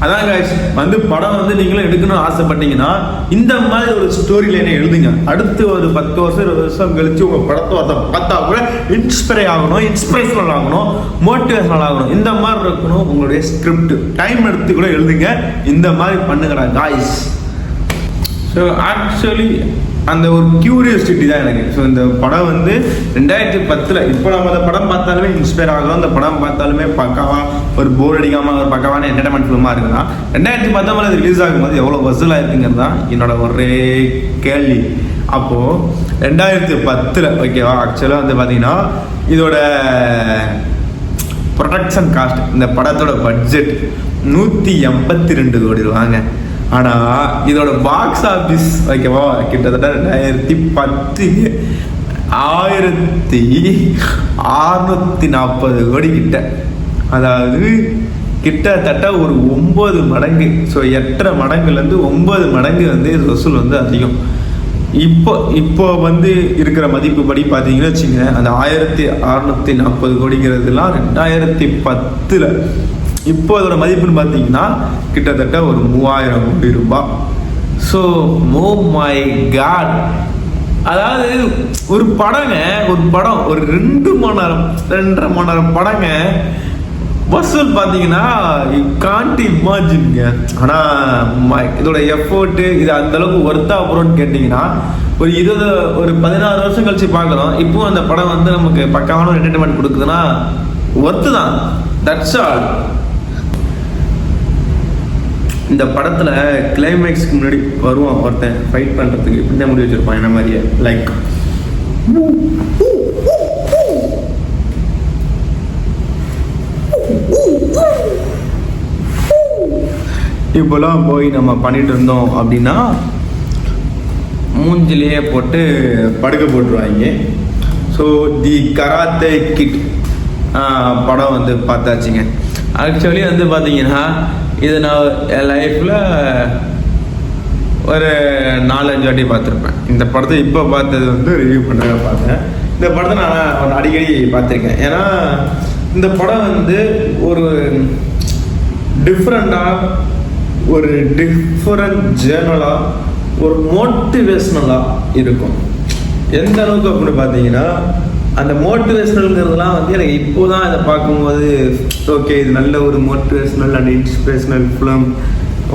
அதான் guys, வந்து படம் வந்து நீங்களும் எடுக்கணும்னு ஆசைப்பட்டீங்கன்னா இந்த மாதிரி ஒரு ஸ்டோரி லைனை எழுதுங்க. அடுத்து ஒரு 10 வருஷம் 20 வருஷம் கழிச்சு உங்க படத்தை பார்த்தா கூட இன்ஸ்பிரேஷனல் ஆகணும், மோட்டிவேஷனல் ஆகணும். இந்த மாதிரி இருக்கணும் உங்களுடைய ஸ்கிரிப்ட். டைம் எடுத்து கூட எழுதுங்க. இந்த மாதிரி பண்ணுங்கடா காய்ஸ். ஸோ ஆக்சுவலி அந்த ஒரு கியூரியாசிட்டி தான் எனக்கு. ஸோ இந்த படம் வந்து 2010 இப்போ நம்ம அந்த படம் பார்த்தாலுமே இன்ஸ்பயர் ஆகணும். அந்த படம் பார்த்தாலுமே பக்காவா ஒரு போர் அடிக்காமல் ஒரு பக்காவான என்டர்டைன்மெண்ட் ஃபிலிமாக இருக்குன்னா 2019 அது ரிலீஸ் ஆகும்போது எவ்வளோ வசூலாக இருக்குங்கிறது தான் என்னோட ஒரே கேள்வி. அப்போது 2010 ஓகேவா, ஆக்சுவலாக வந்து பார்த்தீங்கன்னா இதோட ப்ரொடக்ஷன் காஸ்ட், இந்த படத்தோட பட்ஜெட் 182 கோடி ரூபாங்க. ஆனால் இதோட பாக்ஸ் ஆஃபீஸ் ஓகேவா கிட்டத்தட்ட 2010 1640 கோடி கிட்ட. அதாவது கிட்டத்தட்ட ஒரு 9 மடங்கு. ஸோ 8.5 மடங்குலேருந்து 9 மடங்கு வந்து வசூல் வந்து அதிகம். இப்போ வந்து இருக்கிற மதிப்பு படி பார்த்தீங்கன்னு வச்சுங்க, அந்த 1640 கோடிங்கிறதுலாம் 2010. இப்போ அதோட மதிப்புன்னு பார்த்தீங்கன்னா கிட்டத்தட்ட ஒரு 3000 கோடி ரூபாய். ஸோ ஓ மை காட், அதாவது ஒரு படம் ஒரு 2 மணி நேரம் 2.5 மணி நேரம் படங்க வசூல் பார்த்தீங்கன்னா யூ காண்ட் இமேஜின்ங்க. ஆனால் இதோட எஃபோர்ட்டு இது அந்த அளவுக்கு ஒர்த்தா போகிறோன்னு கேட்டிங்கன்னா ஒரு 16 வருஷம் கழிச்சு பார்க்குறோம். இப்போ அந்த படம் வந்து நமக்கு பக்காவான என்டர்டைன்மெண்ட் கொடுக்குதுன்னா ஒர்த்து தான். That's all. இந்த படத்தில் கிளைமேக்ஸ்க்கு முன்னாடி வருவான் ஒருத்தன் ஃபைட் பண்ணுறதுக்கு, இப்படி தான் முடி வச்சுருப்பான் என்ன மாதிரியே. லைக் இப்போலாம் போய் நம்ம பண்ணிட்டு இருந்தோம் அப்படின்னா மூஞ்சிலேயே போட்டு படுக்க போட்டுருவாங்க. ஸோ தி கராத்தே கிட் படம் வந்து பார்த்தாச்சுங்க. ஆக்சுவலி வந்து பார்த்தீங்கன்னா இது நான் என் லைஃப்பில் ஒரு 4-5 வாட்டி பார்த்துருப்பேன். இந்த படத்தை இப்போ பார்த்தது வந்து ரிவ்யூ பண்ண பார்த்தேன். இந்த படத்தை நான் அடிக்கடி பார்த்துருக்கேன். ஏன்னா இந்த படம் வந்து ஒரு டிஃப்ரெண்ட்டாக, ஒரு டிஃப்ரெண்ட் ஜேர்னலாக, ஒரு மோட்டிவேஷ்னலாக இருக்கும். எந்த அளவுக்கு அப்படின்னு பார்த்தீங்கன்னா அந்த மோட்டிவேஷ்னல்ங்கிறதுலாம் வந்து எனக்கு இப்போ தான் இதை பார்க்கும்போது ஓகே இது நல்ல ஒரு மோட்டிவேஷ்னல் அண்ட் இன்ஸ்பிரேஷனல் ஃபிலிம்,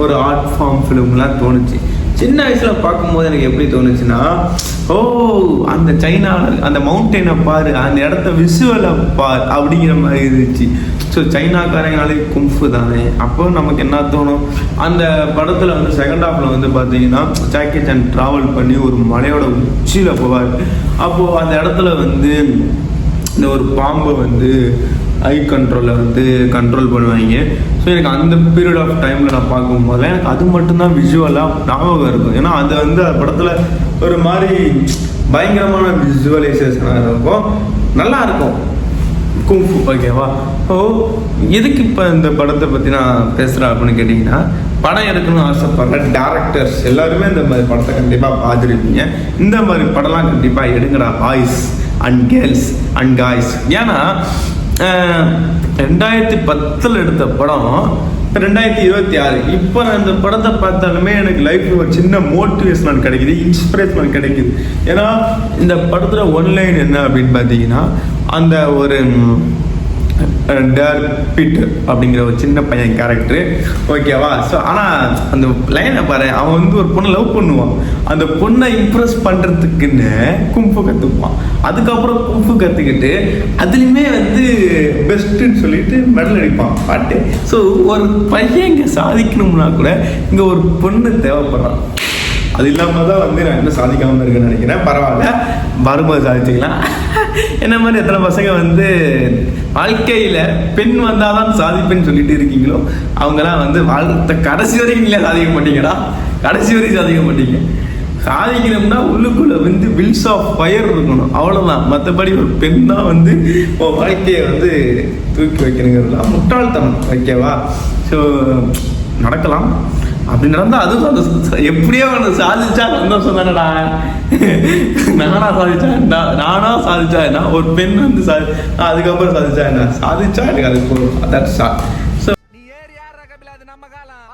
ஒரு ஆர்ட் ஃபார்ம் ஃபிலிம்லாம் தோணுச்சு. சின்ன வயசில் பார்க்கும்போது எனக்கு எப்படி தோணுச்சுன்னா, அந்த சைனாவில் அந்த மவுண்டெயினை பாரு, அந்த இடத்த விஷுவலை பார் அப்படிங்கிற மாதிரி இருந்துச்சு. ஸோ சைனாக்காரங்கனாலே கும்ஃபு தானே. அப்போ நமக்கு என்ன தோணும், அந்த படத்தில் வந்து செகண்ட் ஹாஃபில் வந்து பார்த்தீங்கன்னா ஜாக்கி சான் ட்ராவல் பண்ணி ஒரு மலையோட உச்சியில் போவார். அப்போது அந்த இடத்துல வந்து இந்த ஒரு பாம்பை வந்து ஐ கண்ட்ரோலில் வந்து கண்ட்ரோல் பண்ணுவாங்க. ஸோ எனக்கு அந்த பீரியட் ஆஃப் டைமில் நான் பார்க்கும்போது எனக்கு அது மட்டும்தான் விஷுவலாக ஞாபகம் இருக்கும். ஏன்னா அது வந்து அந்த படத்தில் ஒரு மாதிரி பயங்கரமான விசுவலைசேஷனாக இருக்கும், நல்லா இருக்கும் குங்ஃபு ஓகேவா. ஸோ எதுக்கு இப்போ இந்த படத்தை பற்றி நான் பேசுகிறேன் அப்படின்னு கேட்டிங்கன்னா, படம் எடுக்கணும்னு ஆசைப்படுற டேரக்டர்ஸ் எல்லாருமே இந்த மாதிரி படத்தை கண்டிப்பாக பார்த்துருப்பீங்க. இந்த மாதிரி படம்லாம் கண்டிப்பாக எடுங்கடா boys and girls and guys. ஏன்னா 2010 எடுத்த படம் 2026. இப்போ நான் இந்த படத்தை பார்த்தாலுமே எனக்கு லைஃப்பில் ஒரு சின்ன மோட்டிவேஷனல் கிடைக்குது, இன்ஸ்பிரேஷனல் கிடைக்குது. ஏன்னா இந்த படத்தில் ஒன்லைன் என்ன அப்படின்னு பார்த்தீங்கன்னா, அந்த ஒரு டேர் பீட்டர் அப்படிங்கிற ஒரு சின்ன பையன் கேரக்டரு ஓகேவா. ஸோ ஆனால் அந்த லைனை பாரு, அவன் வந்து ஒரு பொண்ணை லவ் பண்ணுவான். அந்த பொண்ணை இம்ப்ரெஸ் பண்ணுறதுக்குன்னு கும்ஃபு கற்றுப்பான். அதுக்கப்புறம் கும்ஃபு கற்றுக்கிட்டு அதுலேயுமே வந்து பெஸ்ட்டுன்னு சொல்லிட்டு மெடல் அடிப்பான் பாட்டு. ஸோ ஒரு பையன் இங்கே சாதிக்கணும்னா கூட இங்கே ஒரு பொண்ணு தேவைப்படுறான். அது இல்லாமல் தான் வந்து நான் இன்னும் சாதிக்காமல் இருக்குன்னு நினைக்கிறேன். பரவாயில்ல, வரும்போது சாதிச்சிக்கலாம். என்ன மாதிரி எத்தனை பசங்க வந்து வாழ்க்கையில் பெண் வந்தால் தான் சாதிப்பேன்னு சொல்லிட்டு இருக்கீங்களோ அவங்கெல்லாம் வந்து வாழ்த்த கடைசி வரைக்கும் இல்லை சாதிக்க மாட்டீங்கடா, கடைசி வரைக்கும் சாதிக்க மாட்டீங்க. சாதிக்கணும்னா உள்ளுக்குள்ளே வந்து வில்ஸ் ஆஃப் ஃபயர் இருக்கணும், அவ்வளோதான். மற்றபடி ஒரு பெண் தான் வந்து வாழ்க்கையை வந்து தூக்கி வைக்கணுங்கிறதுலாம் முட்டாள்தனம் ஓகேவா. ஸோ நடக்கலாம், அப்படி நடந்தால் அதுவும் சந்தோஷம். எப்படியோ ஒன்று சாதிச்சா சந்தோஷம் தானடா. நானா சாதிச்சா என்ன, ஒரு பெண் வந்து அதுக்கப்புறம் சாதிச்சா என்ன, சாதிச்சா எனக்கு அது போதும். That's all. ஸோ பார்க்கலாம்.